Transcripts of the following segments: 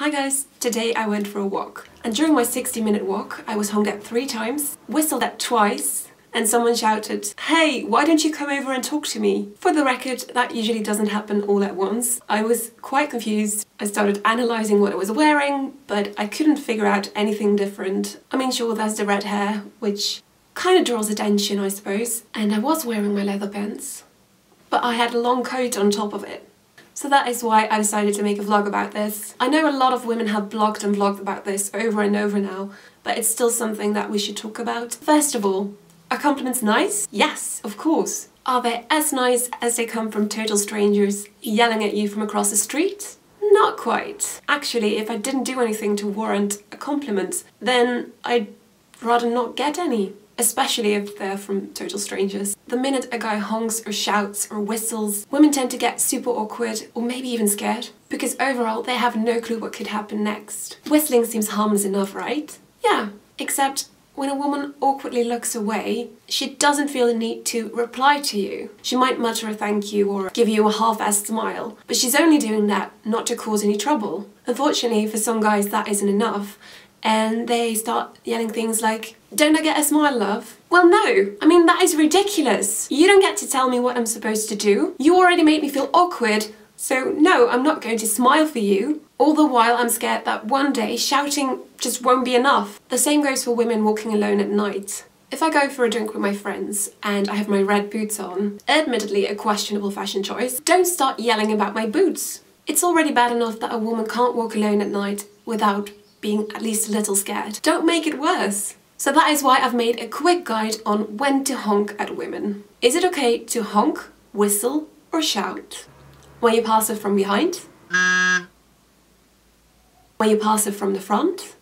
Hi guys, today I went for a walk. And during my 60-minute walk, I was honked at 3 times, whistled at twice, and someone shouted, "Hey, why don't you come over and talk to me?" For the record, that usually doesn't happen all at once. I was quite confused. I started analysing what I was wearing, but I couldn't figure out anything different. I mean, sure, there's the red hair, which kind of draws attention, I suppose. And I was wearing my leather pants, but I had a long coat on top of it. So that is why I decided to make a vlog about this. I know a lot of women have blogged and vlogged about this over and over now, but it's still something that we should talk about. First of all, are compliments nice? Yes, of course. Are they as nice as they come from total strangers yelling at you from across the street? Not quite. Actually, if I didn't do anything to warrant a compliment, then I'd rather not get any. Especially if they're from total strangers. The minute a guy honks or shouts or whistles, women tend to get super awkward or maybe even scared, because overall they have no clue what could happen next. Whistling seems harmless enough, right? Yeah, except when a woman awkwardly looks away, she doesn't feel the need to reply to you. She might mutter a thank you or give you a half-assed smile, but she's only doing that not to cause any trouble. Unfortunately, for some guys that isn't enough, and they start yelling things like, "Don't I get a smile, love?" Well, no. I mean, that is ridiculous. You don't get to tell me what I'm supposed to do. You already made me feel awkward, so no, I'm not going to smile for you. All the while I'm scared that one day shouting just won't be enough. The same goes for women walking alone at night. If I go for a drink with my friends and I have my red boots on, admittedly a questionable fashion choice, don't start yelling about my boots. It's already bad enough that a woman can't walk alone at night without being at least a little scared. Don't make it worse. So that is why I've made a quick guide on when to honk at women. Is it okay to honk, whistle, or shout? When you pass her from behind? When you pass her from the front?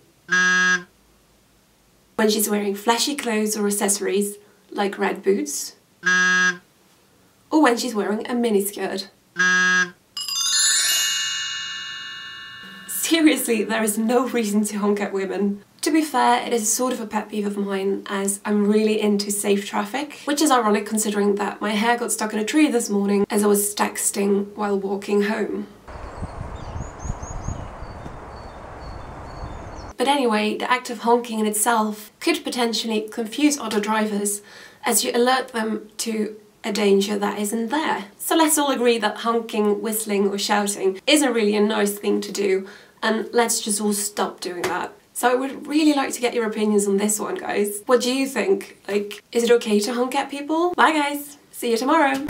When she's wearing flashy clothes or accessories, like red boots? Or when she's wearing a miniskirt? Seriously, there is no reason to honk at women. To be fair, it is sort of a pet peeve of mine, as I'm really into safe traffic, which is ironic considering that my hair got stuck in a tree this morning as I was texting while walking home. But anyway, the act of honking in itself could potentially confuse other drivers as you alert them to a danger that isn't there. So let's all agree that honking, whistling or shouting isn't really a nice thing to do, and let's just all stop doing that. So I would really like to get your opinions on this one, guys. What do you think? Like, is it okay to honk at people? Bye guys, see you tomorrow.